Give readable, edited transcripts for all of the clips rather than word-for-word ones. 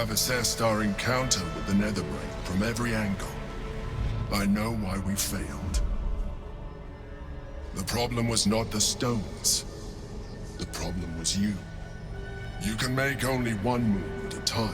have assessed our encounter with the Netherbrain from every angle. I know why we failed. The problem was not the stones. The problem was you. You can make only one move at a time,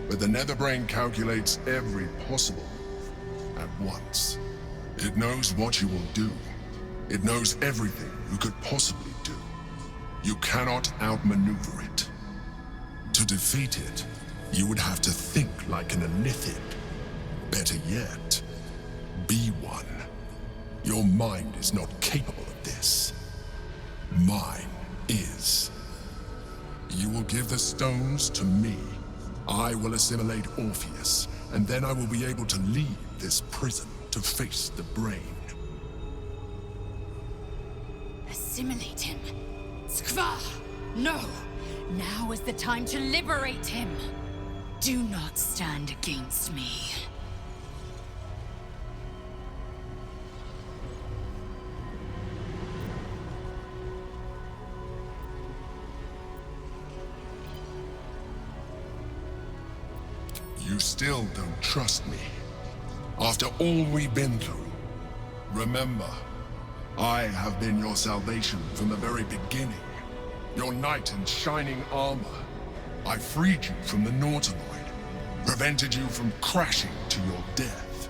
but the Netherbrain calculates every possible move at once. It knows what you will do. It knows everything you could possibly do. You cannot outmaneuver it. To defeat it, you would have to think like an illithid. Better yet, be one. Your mind is not capable of this. Mine is. You will give the stones to me. I will assimilate Orpheus, and then I will be able to leave this prison to face the brain. Assimilate him? Skva! No! Now is the time to liberate him! Do not stand against me. You still don't trust me. After all we've been through. Remember, I have been your salvation from the very beginning. Your knight in shining armor. I freed you from the Nautiloid, prevented you from crashing to your death.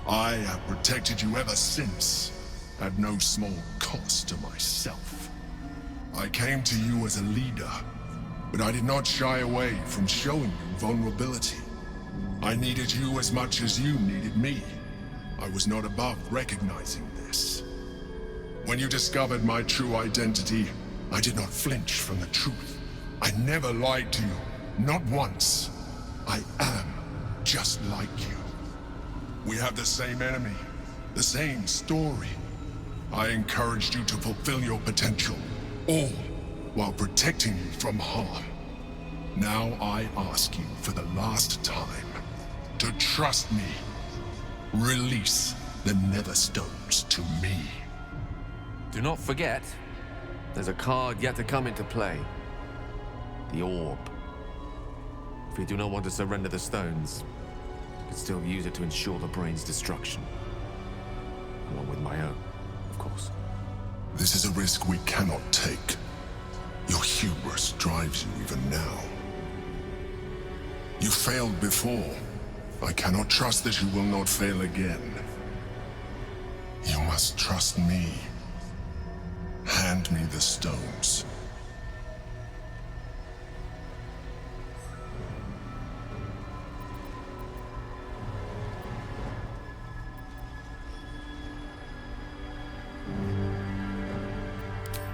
I have protected you ever since, at no small cost to myself. I came to you as a leader, but I did not shy away from showing you vulnerability. I needed you as much as you needed me. I was not above recognizing this. When you discovered my true identity, I did not flinch from the truth. I never lied to you, not once. I am just like you. We have the same enemy, the same story. I encouraged you to fulfill your potential, all while protecting you from harm. Now I ask you for the last time to trust me. Release the Netherstones to me. Do not forget, there's a card yet to come into play. The orb. If you do not want to surrender the stones, you can still use it to ensure the brain's destruction. Along with my own, of course. This is a risk we cannot take. Your hubris drives you even now. You failed before. I cannot trust that you will not fail again. You must trust me. Hand me the stones.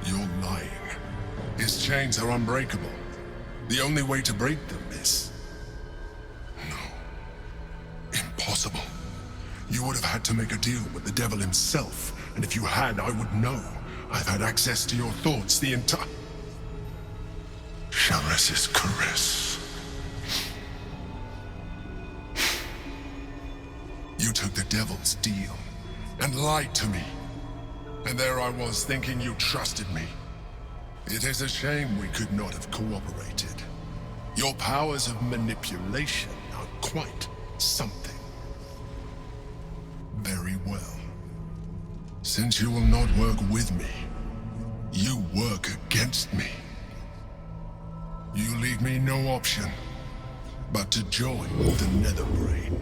You're lying. His chains are unbreakable. The only way to break them is... No. Impossible. You would have had to make a deal with the devil himself, and if you had, I would know. I've had access to your thoughts the entire... Charis's caress. You took the devil's deal, and lied to me. And there I was thinking you trusted me. It is a shame we could not have cooperated. Your powers of manipulation are quite something. Very well. Since you will not work with me, you work against me. You leave me no option but to join the Netherbrain.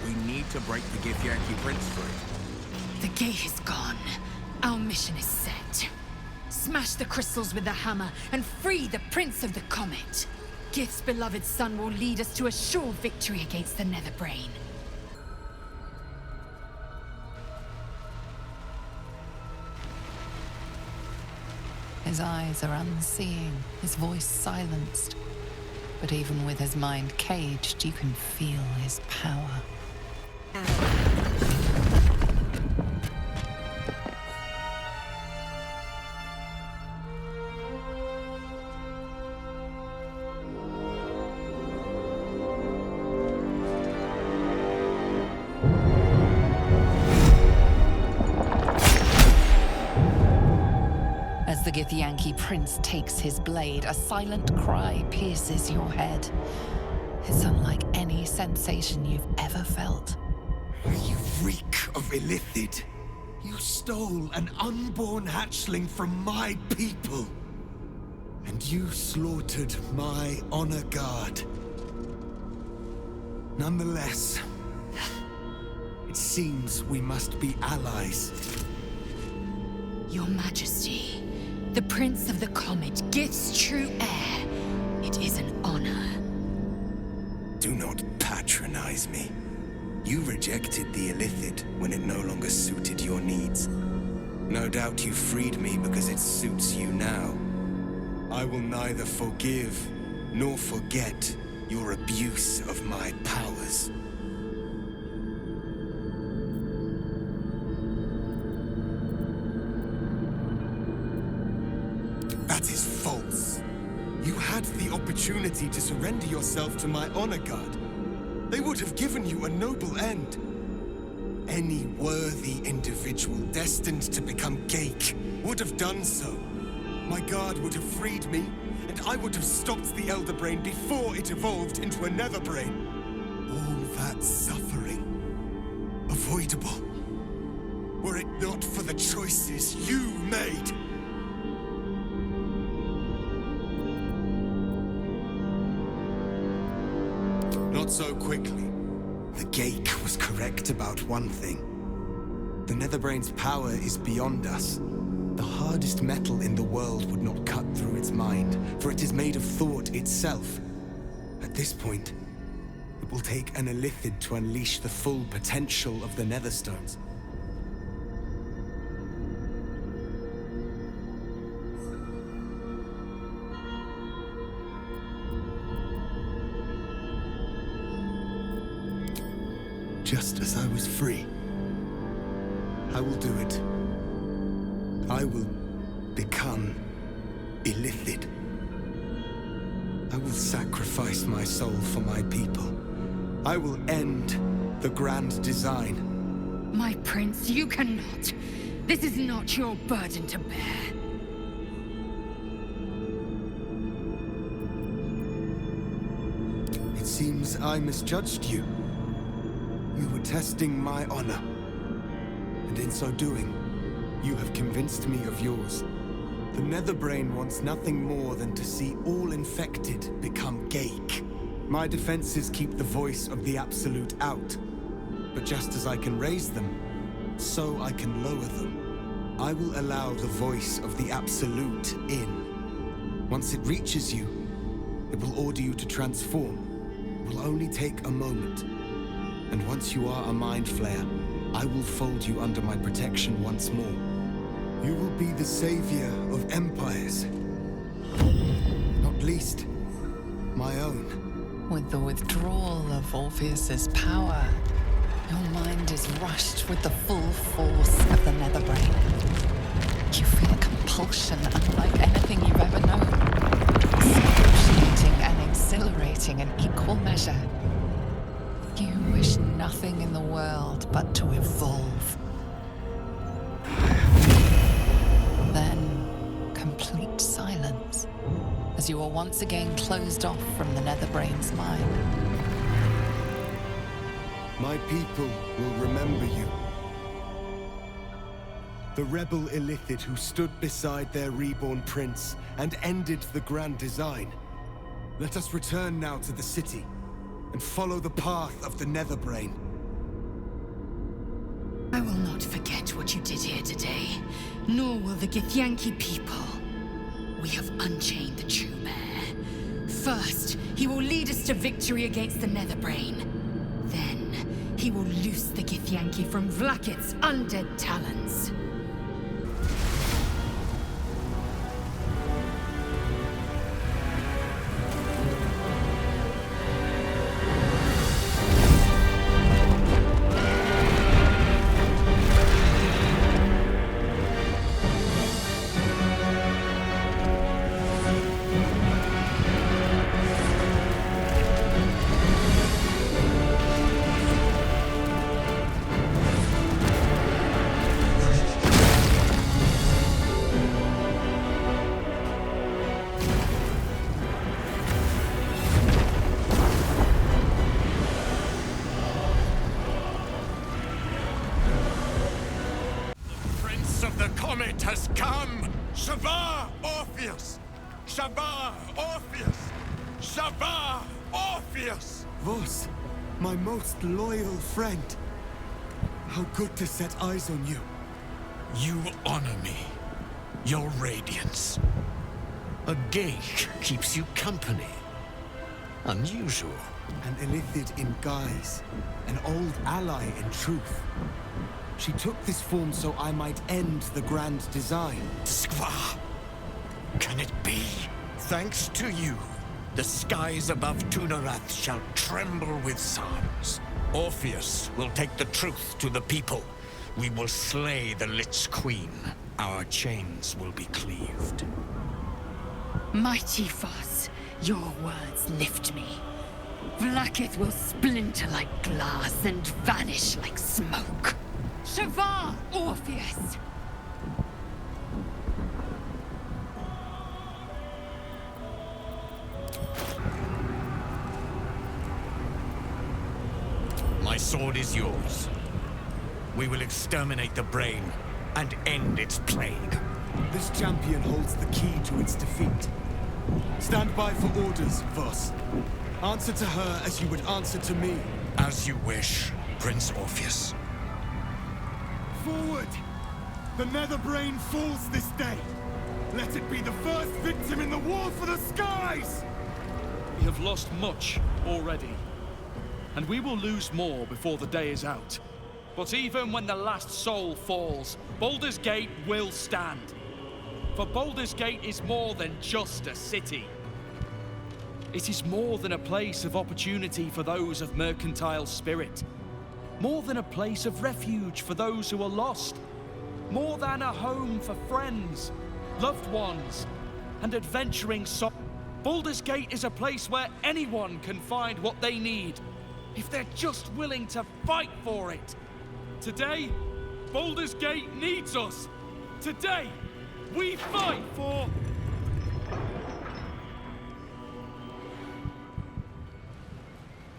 We need to break the Githyanki Prince free. The gate is gone. Our mission is set. Smash the crystals with the hammer and free the Prince of the Comet. Gith's beloved son will lead us to a sure victory against the Netherbrain. His eyes are unseeing, his voice silenced. But even with his mind caged, you can feel his power. Githyanki prince takes his blade, a silent cry pierces your head. It's unlike any sensation you've ever felt. You reek of illithid. You stole an unborn hatchling from my people. And you slaughtered my honor guard. Nonetheless, it seems we must be allies. Your Majesty, the Prince of the Comet, Gith's true heir. It is an honor. Do not patronize me. You rejected the illithid when it no longer suited your needs. No doubt you freed me because it suits you now. I will neither forgive nor forget your abuse of my powers. That is false. You had the opportunity to surrender yourself to my honor guard. They would have given you a noble end. Any worthy individual destined to become Geik would have done so. My guard would have freed me, and I would have stopped the Elder Brain before it evolved into a Nether Brain. All that suffering, avoidable, were it not for the choices you made. Not so quickly. The Geik was correct about one thing. The Netherbrain's power is beyond us. The hardest metal in the world would not cut through its mind, for it is made of thought itself. At this point, it will take an illithid to unleash the full potential of the Netherstones. Just as I was free, I will do it. I will become illithid. I will sacrifice my soul for my people. I will end the grand design. My prince, you cannot. This is not your burden to bear. It seems I misjudged you. You were testing my honor. And in so doing, you have convinced me of yours. The Netherbrain wants nothing more than to see all infected become Geik. My defenses keep the voice of the Absolute out. But just as I can raise them, so I can lower them. I will allow the voice of the Absolute in. Once it reaches you, it will order you to transform. It will only take a moment. And once you are a Mind Flayer, I will fold you under my protection once more. You will be the savior of empires. Not least, my own. With the withdrawal of Orpheus's power, your mind is rushed with the full force of the Netherbrain. You feel a compulsion unlike anything you've ever known. Excruciating and exhilarating in equal measure. You wish nothing in the world but to evolve. Then, complete silence, as you are once again closed off from the Netherbrain's mind. My people will remember you. The rebel illithid who stood beside their reborn prince and ended the grand design. Let us return now to the city and follow the path of the Netherbrain. I will not forget what you did here today, nor will the Githyanki people. We have unchained the true bear. First, he will lead us to victory against the Netherbrain. Then, he will loose the Githyanki from Vlaakith's undead talons. Shavar Orpheus! Shavar Orpheus! Vos, my most loyal friend. How good to set eyes on you. You honor me. Your radiance. A gate keeps you company. Unusual. An illithid in guise. An old ally in truth. She took this form so I might end the grand design. Skva! Can it be? Thanks to you, the skies above Tunarath shall tremble with psalms. Orpheus will take the truth to the people. We will slay the Lich Queen. Our chains will be cleaved. Mighty Voss, your words lift me. Vlaakith will splinter like glass and vanish like smoke. Shavar Orpheus! My sword is yours. We will exterminate the brain and end its plague. This champion holds the key to its defeat. Stand by for orders, Voss. Answer to her as you would answer to me. As you wish, Prince Orpheus. Forward! The Netherbrain falls this day. Let it be the first victim in the war for the skies! We have lost much already, and we will lose more before the day is out. But even when the last soul falls, Baldur's Gate will stand. For Baldur's Gate is more than just a city. It is more than a place of opportunity for those of mercantile spirit. More than a place of refuge for those who are lost. More than a home for friends, loved ones, and adventuring souls. Baldur's Gate is a place where anyone can find what they need, if they're just willing to fight for it. Today, Baldur's Gate needs us. Today, we fight for...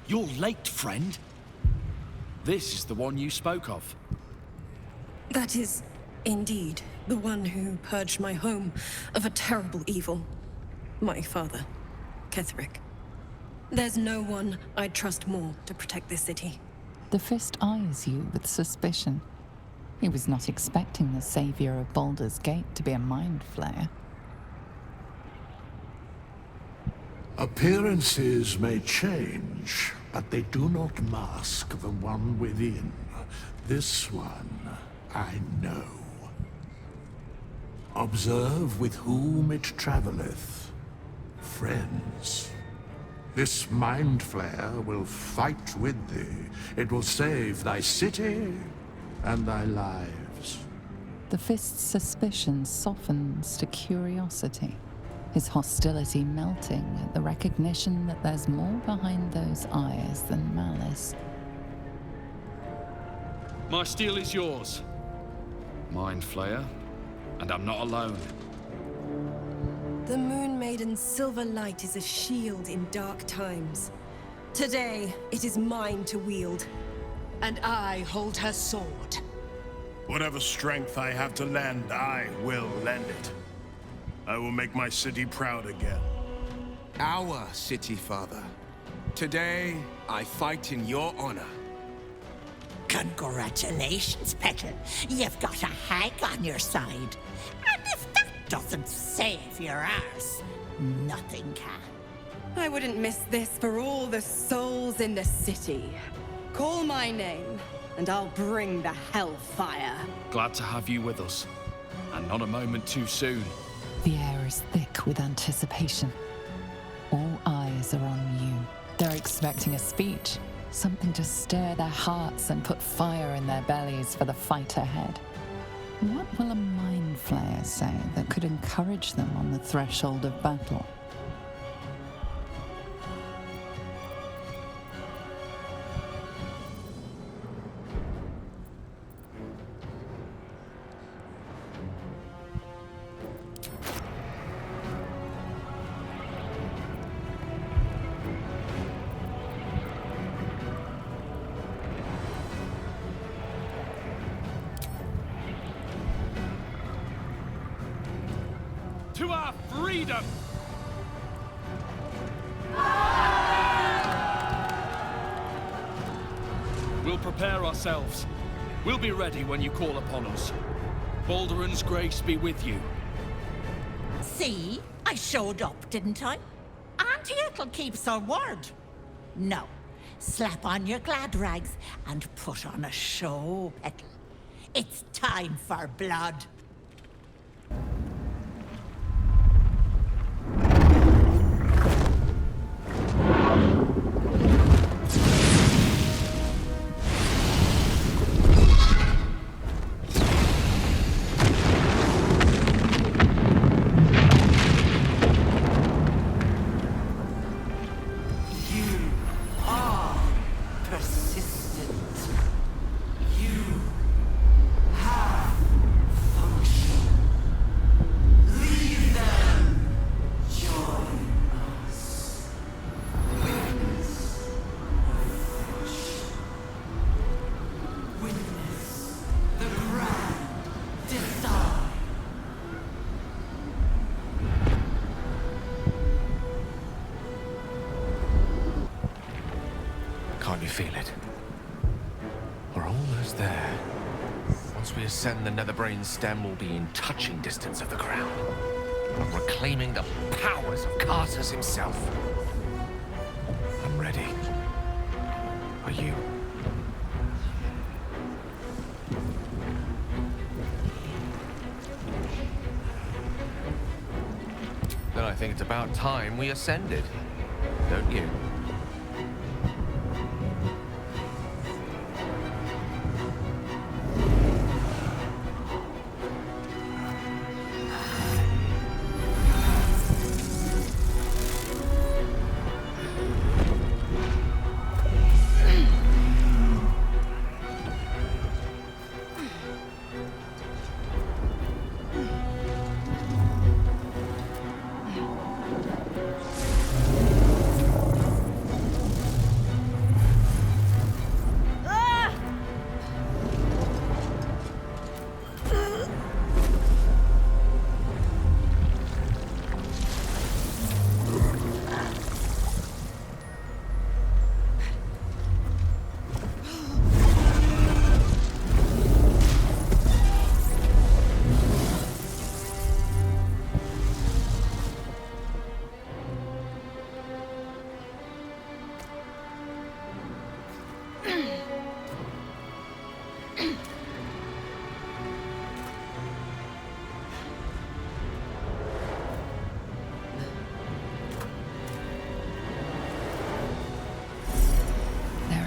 You're late, friend. This is the one you spoke of. That is, indeed, the one who purged my home of a terrible evil. My father, Ketheric. There's no one I'd trust more to protect this city. The Fist eyes you with suspicion. He was not expecting the savior of Baldur's Gate to be a mind flayer. Appearances may change, but they do not mask the one within. This one, I know. Observe with whom it traveleth. Friends. This mind flayer will fight with thee. It will save thy city and thy lives. The Fist's suspicion softens to curiosity, his hostility melting at the recognition that there's more behind those eyes than malice. My steel is yours, Mind Flayer, and I'm not alone. The Moon Maiden's silver light is a shield in dark times. Today, it is mine to wield. And I hold her sword. Whatever strength I have to lend, I will lend it. I will make my city proud again. Our city, Father. Today, I fight in your honor. Congratulations, Petal. You've got a hag on your side. And if that doesn't save your arse, nothing can. I wouldn't miss this for all the souls in the city. Call my name, and I'll bring the hellfire. Glad to have you with us, and not a moment too soon. The air is thick with anticipation. All eyes are on you. They're expecting a speech, something to stir their hearts and put fire in their bellies for the fight ahead. What will a mind flayer say that could encourage them on the threshold of battle? To our freedom! prepare ourselves. We'll be ready when you call upon us. Balduran's grace be with you. See? I showed up, didn't I? Auntie Ethel keeps her word. No. Slap on your glad rags and put on a show, Ethel. It's time for blood. Can't you feel it? We're almost there. Once we ascend the Netherbrain stem, we'll be in touching distance of the crown. I'm reclaiming the powers of Carsus himself. I'm ready. Are you? Then I think it's about time we ascended. Don't you?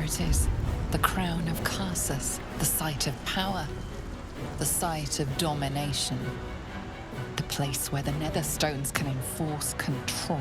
It is the crown of Carsus, the site of power, the site of domination, the place where the Netherstones can enforce control.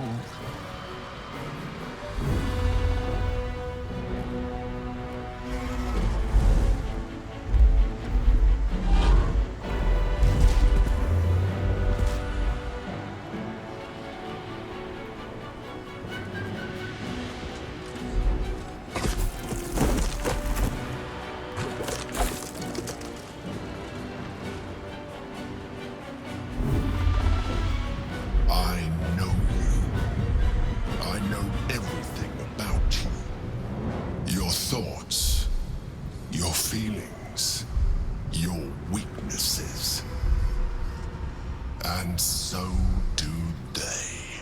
And so do they.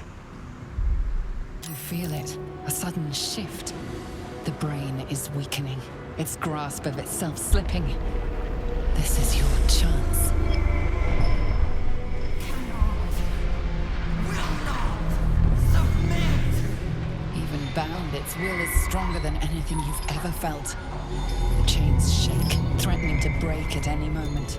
You feel it, a sudden shift. The brain is weakening, its grasp of itself slipping. This is your chance. Even bound, its will is stronger than anything you've ever felt. The chains shake, threatening to break at any moment.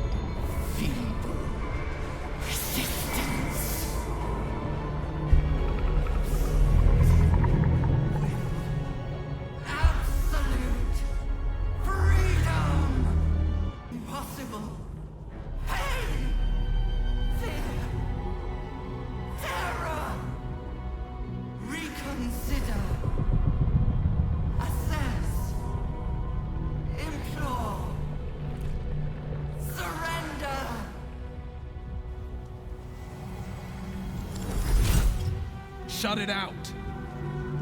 Shut it out.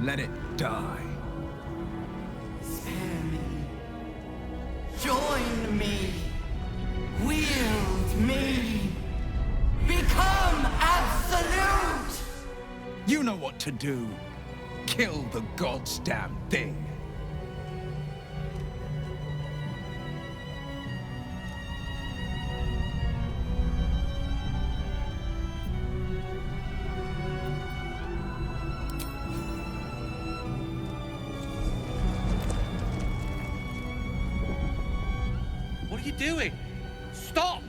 Let it die. Spare me. Join me. Wield me. Become absolute! You know what to do. Kill the goddamn thing. What are you doing? Stop!